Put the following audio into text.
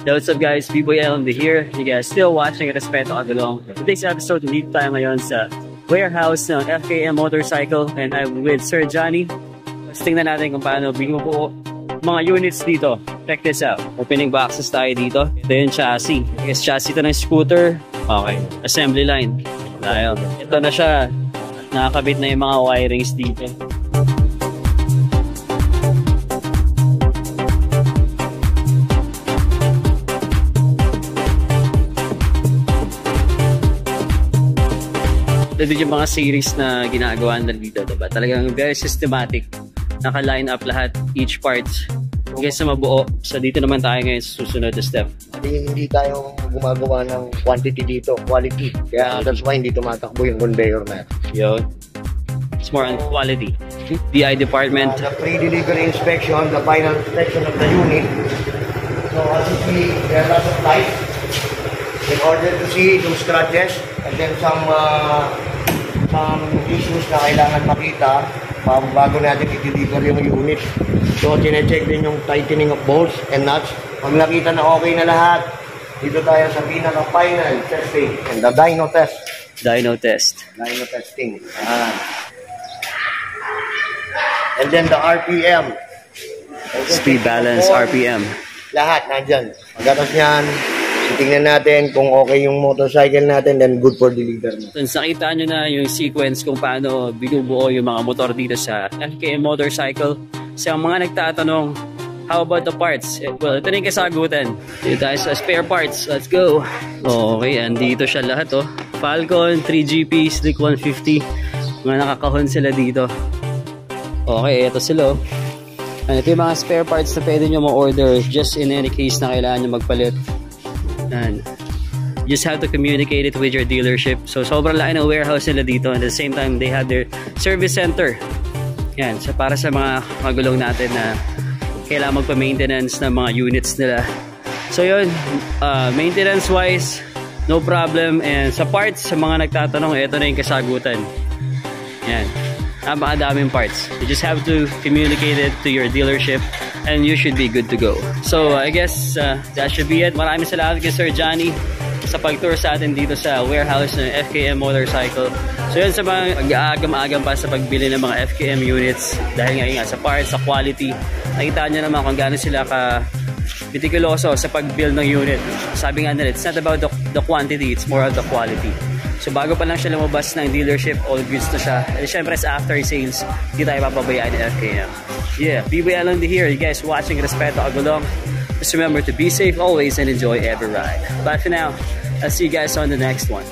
Yo, what's up guys? B-Boy LMD here. You guys still watching Respeto Agulong. Today's episode, dito tayo ngayon sa warehouse ng FKM Motorcycle and I'm with Sir Johnny. Let's tingnan natin kung paano binubuo mga units dito. Check this out. Opening boxes tayo dito. Ito yung chassis. I guess chassis ito ng scooter. Okay. Assembly line. Dahil ito na siya. Nakakabit na yung mga wirings dito. Ito yung mga series na ginagawa nila dito, diba? Talagang very systematic. Naka-line up lahat, each parts. Hanggang sa mabuo. So dito naman tayo ngayon sa susunod na step. Hindi tayo gumagawa ng quantity dito, quality. Kaya that's why hindi tumatakbo yung conveyor na. Yo, it's more on quality. DI department. The pre-delivery inspection, the final inspection of the unit. So as you see, there are lots of lights in order to see some scratches and then some issues na kailangan makita bago natin i-deliver yung unit. So, chinecheck din yung tightening of bolts and nuts. Pag nakita na okay na lahat, dito tayo sa pinaka-final testing and the dyno test. Dyno test. Dyno testing. And then the RPM. Speed balance, RPM. Lahat nandyan. Pagkatas niyan, tingnan natin kung okay yung motorcycle natin, then good for delivery. Nakita nyo na yung sequence kung paano binubuo yung mga motor dito sa FKM Motorcycle. Sa mga nagtatanong, how about the parts? Well, ito na yung kasagutan. Dito tayo sa spare parts. Let's go! Okay, andito siya lahat oh. Falcon, 3GP, Slick 150. Mga nakakahon sila dito. Okay, ito sila oh. And ito yung mga spare parts na pwede nyo ma-order just in any case na kailangan nyo magpalit. And you just have to communicate it with your dealership. So sobrang laki ng warehouse nila dito. And at the same time, they have their service center. Yan, so para sa mga magulong natin na kailangan magpa-maintenance ng mga units nila. So yun, maintenance wise, no problem. And sa parts, sa mga nagtatanong, ito na yung kasagutan. Yan, napakadaming parts. You just have to communicate it to your dealership and you should be good to go. So I guess that should be it. Maraming salamat kay Sir Johnny sa pag-tour sa atin dito sa warehouse ng FKM Motorcycle. So yun, sa mga agam-agam pa sa pagbili ng mga FKM units dahil nga sa parts, sa quality, nakita nyo naman kung gaano sila ka-meticuloso sa pag-build ng unit. Sabi nga nila, it's not about the quantity, it's more of the quality. So bago pa lang siya lumabas ng dealership, all goods na siya. And syempre sa after sales, hindi tayo papabayaan ng FKM. Yeah, B-Boy LMD here. You guys watching Respeto Agulong. Just remember to be safe always and enjoy every ride. Bye for now. I'll see you guys on the next one.